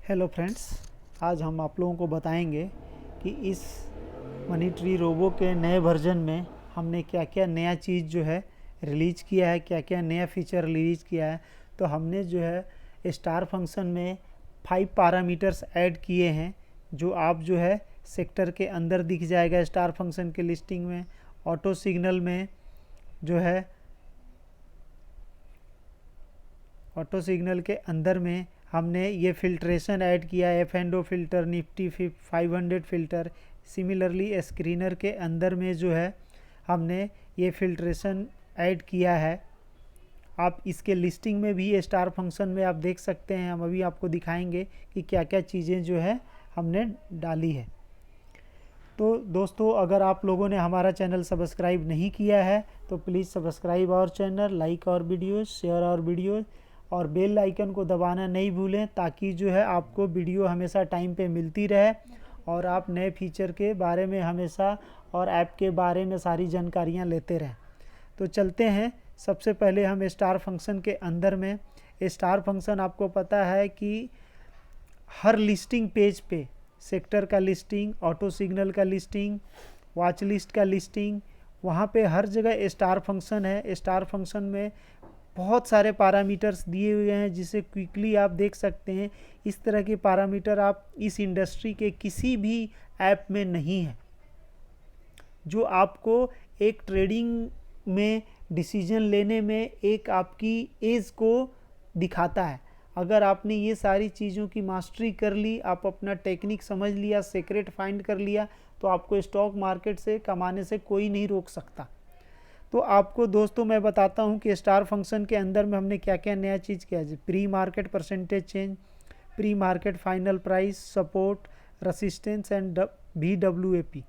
Hello friends, आज हम आप लोगों को बताएंगे कि इस मनी ट्री रोबो के नए वर्जन में हमने क्या क्या नया चीज़ जो है रिलीज़ किया है, क्या क्या नया फीचर रिलीज़ किया है। तो हमने जो है स्टार फंक्शन में 5 पैरामीटर्स ऐड किए हैं, जो आप जो है सेक्टर के अंदर दिख जाएगा स्टार फंक्शन के लिस्टिंग में। ऑटो सिग्नल में जो है ऑटो सिग्नल के अंदर में हमने ये फिल्ट्रेशन ऐड किया है, F&O filter, Nifty 500 filter. Similarly screener के अंदर में जो है हमने ये फिल्ट्रेशन ऐड किया है। आप इसके लिस्टिंग में भी स्टार फंक्शन में आप देख सकते हैं। हम अभी आपको दिखाएंगे कि क्या क्या चीज़ें जो है हमने डाली है। तो दोस्तों, अगर आप लोगों ने हमारा चैनल सब्सक्राइब नहीं किया है तो please subscribe our channel, like और वीडियोज़, शेयर और वीडियोज़ और बेल आइकन को दबाना नहीं भूलें, ताकि जो है आपको वीडियो हमेशा टाइम पे मिलती रहे और आप नए फीचर के बारे में हमेशा और ऐप के बारे में सारी जानकारियाँ लेते रहें। तो चलते हैं। सबसे पहले हम स्टार फंक्शन के अंदर में, स्टार फंक्शन आपको पता है कि हर लिस्टिंग पेज पे सेक्टर का लिस्टिंग, ऑटो सिग्नल का लिस्टिंग, वॉच लिस्ट का लिस्टिंग, वहाँ पे हर जगह स्टार फंक्शन है। स्टार फंक्शन में बहुत सारे पैरामीटर्स दिए हुए हैं, जिसे क्विकली आप देख सकते हैं। इस तरह के पैरामीटर आप इस इंडस्ट्री के किसी भी ऐप में नहीं है, जो आपको एक ट्रेडिंग में डिसीजन लेने में एक आपकी एज को दिखाता है। अगर आपने ये सारी चीज़ों की मास्टरी कर ली, आप अपना टेक्निक समझ लिया, सीक्रेट फाइंड कर लिया, तो आपको स्टॉक मार्केट से कमाने से कोई नहीं रोक सकता। तो आपको दोस्तों मैं बताता हूँ कि स्टार फंक्शन के अंदर में हमने क्या क्या नया चीज़ किया है। Pre market percentage change, pre market final price, support, resistance and VWAP।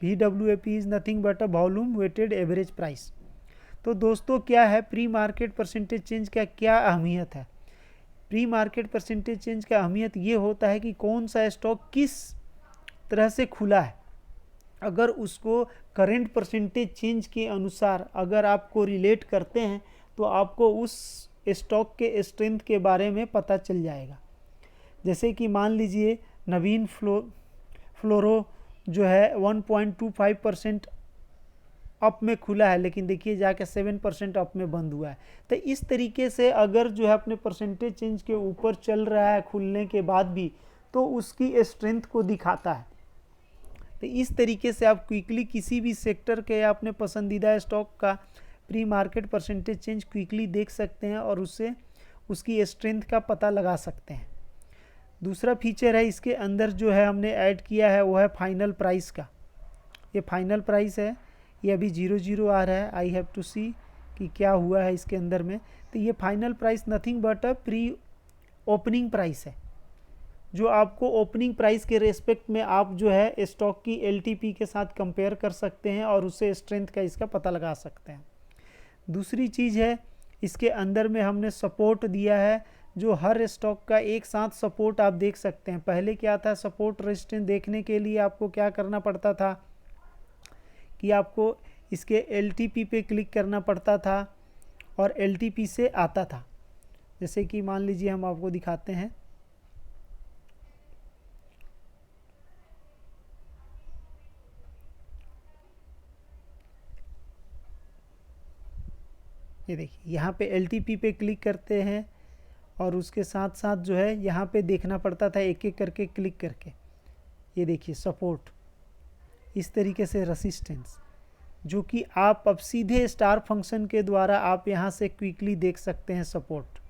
VWAP is nothing but a volume weighted average price. तो दोस्तों, क्या है प्री मार्केट परसेंटेज चेंज का क्या अहमियत है? प्री मार्केट परसेंटेज चेंज का अहमियत ये होता है कि कौन सा स्टॉक किस तरह से खुला है। अगर उसको करंट परसेंटेज चेंज के अनुसार अगर आपको रिलेट करते हैं, तो आपको उस स्टॉक के स्ट्रेंथ के बारे में पता चल जाएगा। जैसे कि मान लीजिए नवीन फ्लोरो जो है 1.25% अप में खुला है, लेकिन देखिए जाके 7% अप में बंद हुआ है। तो इस तरीके से अगर जो है अपने परसेंटेज चेंज के ऊपर चल रहा है खुलने के बाद भी, तो उसकी स्ट्रेंथ को दिखाता है। तो इस तरीके से आप क्विकली किसी भी सेक्टर के या अपने पसंदीदा स्टॉक का pre market percentage change quickly देख सकते हैं और उससे उसकी स्ट्रेंथ का पता लगा सकते हैं। दूसरा फीचर है इसके अंदर जो है हमने ऐड किया है, वो है फाइनल प्राइस का। ये फाइनल प्राइस है, ये अभी 00 आ रहा है। आई हैव टू सी कि क्या हुआ है इसके अंदर में। तो ये final price nothing but a pre opening price है, जो आपको ओपनिंग प्राइस के रेस्पेक्ट में आप जो है स्टॉक की LTP के साथ कंपेयर कर सकते हैं और उससे स्ट्रेंथ का इसका पता लगा सकते हैं। दूसरी चीज़ है, इसके अंदर में हमने सपोर्ट दिया है, जो हर स्टॉक का एक साथ सपोर्ट आप देख सकते हैं। पहले क्या था, सपोर्ट रेजिस्टेंस देखने के लिए आपको क्या करना पड़ता था कि आपको इसके LTP पे क्लिक करना पड़ता था और LTP से आता था। जैसे कि मान लीजिए हम आपको दिखाते हैं। ये देखिए यहाँ पे LTP पे क्लिक करते हैं और उसके साथ साथ जो है यहाँ पे देखना पड़ता था एक एक करके क्लिक करके। ये देखिए सपोर्ट, इस तरीके से रेसिस्टेंस, जो कि आप अब सीधे स्टार फंक्शन के द्वारा आप यहाँ से क्विकली देख सकते हैं सपोर्ट।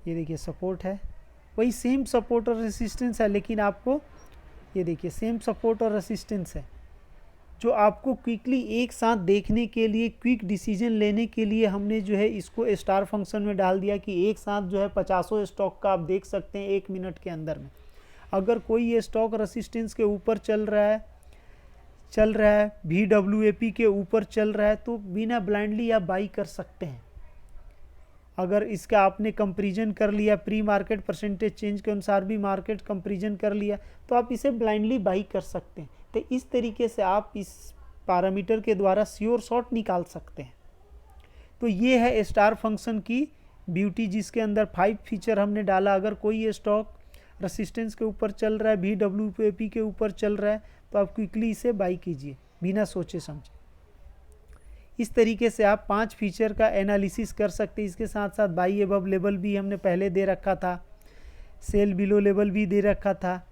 ये देखिए सपोर्ट है, वही सेम सपोर्ट और रेसिस्टेंस है, लेकिन आपको ये देखिए सेम सपोर्ट और रेसिस्टेंस है, जो आपको क्विकली एक साथ देखने के लिए, क्विक डिसीजन लेने के लिए हमने जो है इसको स्टार फंक्शन में डाल दिया कि एक साथ जो है 50 स्टॉक का आप देख सकते हैं 1 मिनट के अंदर में। अगर कोई ये स्टॉक रेसिस्टेंस के ऊपर चल रहा है, VWAP के ऊपर चल रहा है, तो बिना ब्लाइंडली आप बाई कर सकते हैं। अगर इसका आपने कंपेरिजन कर लिया, प्री मार्केट परसेंटेज चेंज के अनुसार भी मार्केट कंपेरिजन कर लिया, तो आप इसे ब्लाइंडली बाई कर सकते हैं। तो इस तरीके से आप इस पैरामीटर के द्वारा श्योर शॉट निकाल सकते हैं। तो ये है स्टार फंक्शन की ब्यूटी, जिसके अंदर 5 फीचर हमने डाला। अगर कोई स्टॉक रेसिस्टेंस के ऊपर चल रहा है, VWAP के ऊपर चल रहा है, तो आप क्विकली इसे बाई कीजिए बिना सोचे समझे। इस तरीके से आप 5 फीचर का एनालिसिस कर सकते हैं। इसके साथ साथ बाई अबव लेवल भी हमने पहले दे रखा था, सेल बिलो लेवल भी दे रखा था।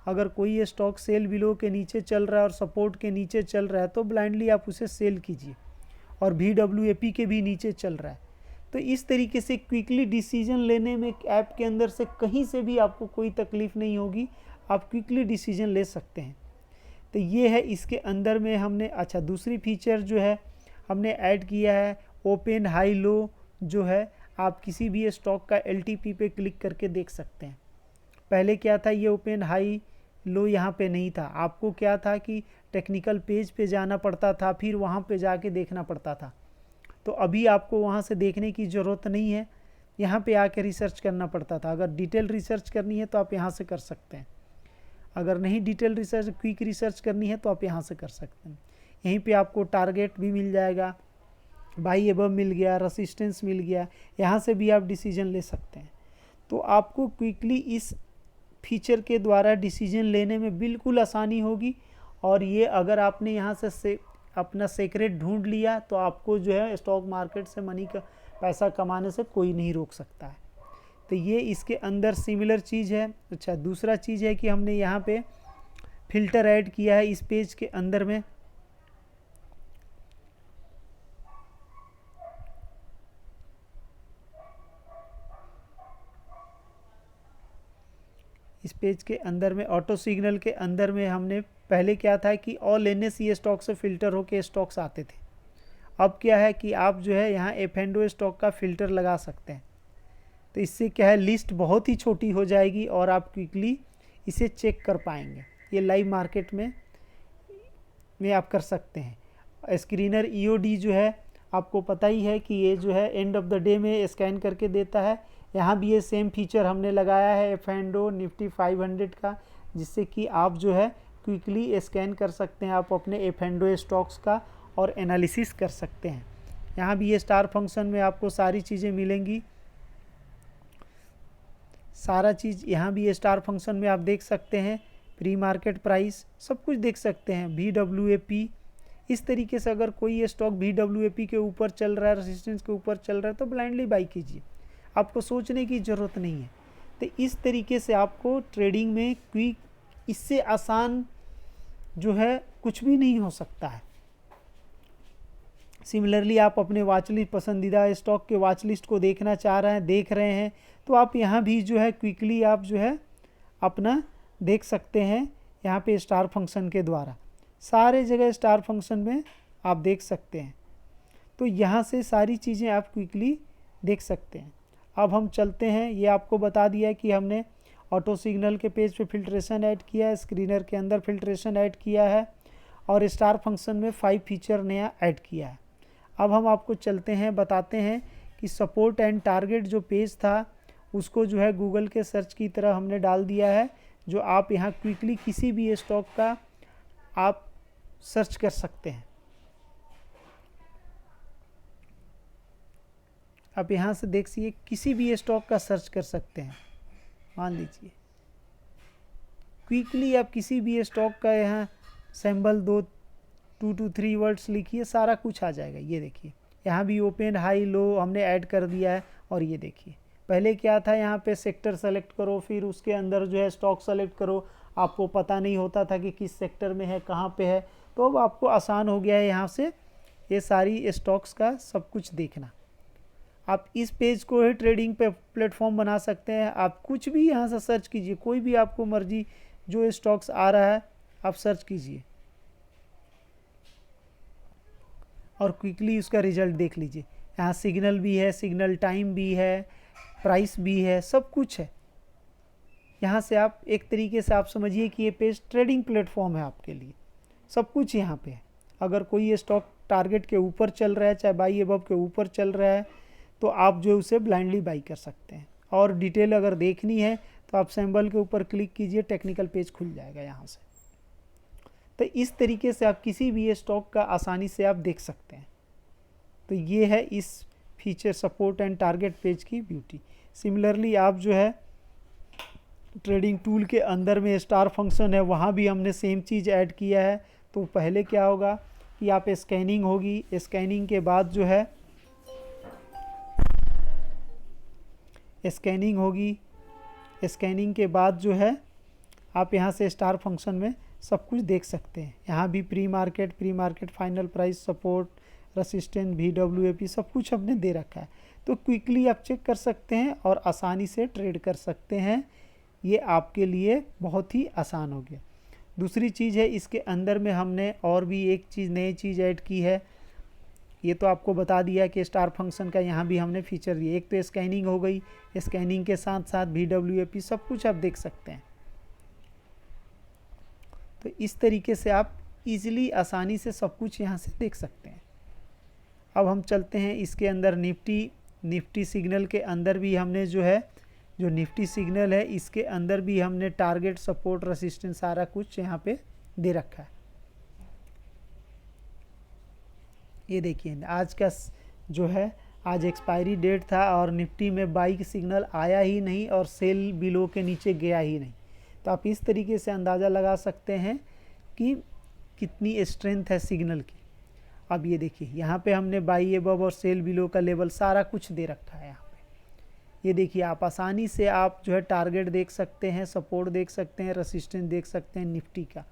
अगर कोई ये स्टॉक सेल बिलो के नीचे चल रहा है और सपोर्ट के नीचे चल रहा है तो ब्लाइंडली आप उसे सेल कीजिए, और VWAP के भी नीचे चल रहा है। तो इस तरीके से क्विकली डिसीजन लेने में ऐप के अंदर से कहीं से भी आपको कोई तकलीफ़ नहीं होगी, आप क्विकली डिसीजन ले सकते हैं। तो ये है इसके अंदर में हमने, अच्छा दूसरी फीचर जो है हमने ऐड किया है ओपन हाई लो, जो है आप किसी भी स्टॉक का LTP पे क्लिक करके देख सकते हैं। पहले क्या था, ये ओपन हाई लो यहाँ पे नहीं था, आपको क्या था कि टेक्निकल पेज पे जाना पड़ता था, फिर वहाँ पे जाके देखना पड़ता था। तो अभी आपको वहाँ से देखने की ज़रूरत नहीं है, यहाँ पे आके रिसर्च करना पड़ता था। अगर डिटेल रिसर्च करनी है तो आप यहाँ से कर सकते हैं, अगर नहीं डिटेल रिसर्च क्विक रिसर्च करनी है तो आप यहाँ से कर सकते हैं। यहीं पे आपको टारगेट भी मिल जाएगा, बाई अबव मिल गया, रेसिस्टेंस मिल गया, यहाँ से भी आप डिसीजन ले सकते हैं। तो आपको क्विकली इस फीचर के द्वारा डिसीजन लेने में बिल्कुल आसानी होगी। और ये अगर आपने यहाँ से अपना सीक्रेट ढूंढ लिया तो आपको जो है स्टॉक मार्केट से मनी का पैसा कमाने से कोई नहीं रोक सकता है। तो ये इसके अंदर सिमिलर चीज़ है। अच्छा दूसरा चीज़ है कि हमने यहाँ पे फिल्टर ऐड किया है इस पेज के अंदर में। इस पेज के अंदर में ऑटो सिग्नल के अंदर में हमने पहले क्या था कि ऑल NSE स्टॉक से फ़िल्टर होके स्टॉक्स आते थे। अब क्या है कि आप जो है यहाँ F&O स्टॉक का फ़िल्टर लगा सकते हैं। तो इससे क्या है, लिस्ट बहुत ही छोटी हो जाएगी और आप क्विकली इसे चेक कर पाएंगे। ये लाइव मार्केट में आप कर सकते हैं। स्क्रीनर EOD जो है आपको पता ही है कि ये जो है एंड ऑफ द डे में स्कैन करके देता है। यहाँ भी ये सेम फीचर हमने लगाया है F&O निफ्टी 500 का, जिससे कि आप जो है क्विकली स्कैन कर सकते हैं आप अपने F&O स्टॉक्स का और एनालिसिस कर सकते हैं। यहाँ भी ये स्टार फंक्शन में आपको सारी चीज़ें मिलेंगी, सारा चीज़ यहाँ भी ये स्टार फंक्शन में आप देख सकते हैं। प्री मार्केट प्राइस सब कुछ देख सकते हैं, VWAP। इस तरीके से अगर कोई ये स्टॉक VWAP के ऊपर चल रहा है, रेसिस्टेंस के ऊपर चल रहा है तो ब्लाइंडली बाई कीजिए, आपको सोचने की ज़रूरत नहीं है। तो इस तरीके से आपको ट्रेडिंग में क्विक, इससे आसान जो है कुछ भी नहीं हो सकता है। सिमिलरली आप अपने वॉच लिस्ट, पसंदीदा स्टॉक के वॉच लिस्ट को देखना चाह रहे हैं, देख रहे हैं, तो आप यहाँ भी जो है क्विकली आप जो है अपना देख सकते हैं। यहाँ पे स्टार फंक्शन के द्वारा सारे जगह स्टार फंक्शन में आप देख सकते हैं। तो यहाँ से सारी चीज़ें आप क्विकली देख सकते हैं। अब हम चलते हैं, ये आपको बता दिया कि हमने ऑटो सिग्नल के पेज पे फिल्ट्रेशन ऐड किया है, स्क्रीनर के अंदर फिल्ट्रेशन ऐड किया है और स्टार फंक्शन में 5 फीचर नया ऐड किया है। अब हम आपको चलते हैं, बताते हैं कि सपोर्ट एंड टारगेट जो पेज था उसको जो है गूगल के सर्च की तरह हमने डाल दिया है, जो आप यहाँ क्विकली किसी भी स्टॉक का आप सर्च कर सकते हैं। आप यहाँ से देखिए किसी भी स्टॉक का सर्च कर सकते हैं। मान लीजिए क्विकली आप किसी भी स्टॉक का यहाँ सिंबल 2 to 3 वर्ड्स लिखिए, सारा कुछ आ जाएगा। ये देखिए यहाँ भी ओपन हाई लो हमने ऐड कर दिया है। और ये देखिए पहले क्या था, यहाँ पे सेक्टर सेलेक्ट करो, फिर उसके अंदर जो है स्टॉक सेलेक्ट करो, आपको पता नहीं होता था कि किस सेक्टर में है, कहाँ पे है। तो अब आपको आसान हो गया है यहाँ से ये सारी स्टॉक्स का सब कुछ देखना। आप इस पेज को ही ट्रेडिंग पे प्लेटफॉर्म बना सकते हैं। आप कुछ भी यहाँ से सर्च कीजिए, कोई भी आपको मर्जी जो स्टॉक्स आ रहा है आप सर्च कीजिए और क्विकली उसका रिजल्ट देख लीजिए। यहाँ सिग्नल भी है, सिग्नल टाइम भी है, प्राइस भी है, सब कुछ है। यहाँ से आप एक तरीके से आप समझिए कि ये पेज ट्रेडिंग प्लेटफॉर्म है आपके लिए, सब कुछ यहाँ पे है। अगर कोई ये स्टॉक टारगेट के ऊपर चल रहा है, चाहे बाई अबव के ऊपर चल रहा है, तो आप जो उसे ब्लाइंडली बाई कर सकते हैं। और डिटेल अगर देखनी है तो आप सिंबल के ऊपर क्लिक कीजिए, टेक्निकल पेज खुल जाएगा यहाँ से। तो इस तरीके से आप किसी भी स्टॉक का आसानी से आप देख सकते हैं। तो ये है इस feature support and target page की ब्यूटी। सिमिलरली आप जो है ट्रेडिंग टूल के अंदर में स्टार फंक्शन है, वहाँ भी हमने सेम चीज़ ऐड किया है। तो पहले क्या होगा कि आप स्कैनिंग होगी, स्कैनिंग के बाद जो है स्कैनिंग होगी, स्कैनिंग के बाद जो है आप यहाँ से स्टार फंक्शन में सब कुछ देख सकते हैं। यहाँ भी pre market, final price, support, resistance, VWAP सब कुछ हमने दे रखा है। तो क्विकली आप चेक कर सकते हैं और आसानी से ट्रेड कर सकते हैं। ये आपके लिए बहुत ही आसान हो गया। दूसरी चीज़ है, इसके अंदर में हमने और भी एक चीज़, नई चीज़ ऐड की है। ये तो आपको बता दिया कि स्टार फंक्शन का यहाँ भी हमने फीचर दिया। एक तो स्कैनिंग हो गई, स्कैनिंग के साथ साथ VWAP सब कुछ आप देख सकते हैं। तो इस तरीके से आप इजीली, आसानी से सब कुछ यहाँ से देख सकते हैं। अब हम चलते हैं इसके अंदर निफ्टी सिग्नल के अंदर भी हमने जो है, जो निफ्टी सिग्नल है इसके अंदर भी हमने टारगेट, सपोर्ट, रेसिस्टेंस सारा कुछ यहाँ पे दे रखा है। ये देखिए आज का जो है, आज एक्सपायरी डेट था और निफ्टी में बाई सिग्नल आया ही नहीं और सेल बिलो के नीचे गया ही नहीं। तो आप इस तरीके से अंदाज़ा लगा सकते हैं कि कितनी स्ट्रेंथ है सिग्नल की। अब ये देखिए यहाँ पे हमने बाई अबव और सेल बिलो का लेवल सारा कुछ दे रखा है यहाँ पे। ये देखिए आप आसानी से आप जो है टारगेट देख सकते हैं, सपोर्ट देख सकते हैं, रेसिस्टेंस देख सकते हैं निफ्टी का।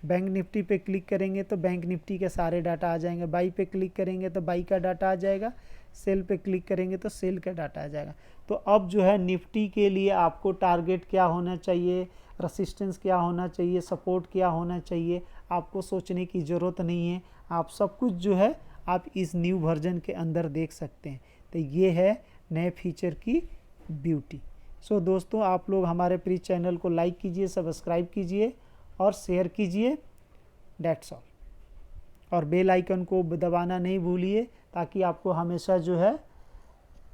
बैंक निफ्टी पे क्लिक करेंगे तो बैंक निफ्टी के सारे डाटा आ जाएंगे, बाई पे क्लिक करेंगे तो बाई का डाटा आ जाएगा, सेल पे क्लिक करेंगे तो सेल का डाटा आ जाएगा। तो अब जो है निफ्टी के लिए आपको टारगेट क्या होना चाहिए, रेसिस्टेंस क्या होना चाहिए, सपोर्ट क्या होना चाहिए, आपको सोचने की ज़रूरत नहीं है। आप सब कुछ जो है आप इस न्यू वर्जन के अंदर देख सकते हैं। तो ये है नए फीचर की ब्यूटी। सो दोस्तों, आप लोग हमारे प्लीज़ चैनल को लाइक कीजिए, सब्सक्राइब कीजिए और शेयर कीजिए। That's all. और बेल आइकन को दबाना नहीं भूलिए ताकि आपको हमेशा जो है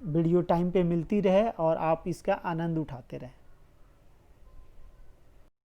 वीडियो टाइम पे मिलती रहे और आप इसका आनंद उठाते रहें।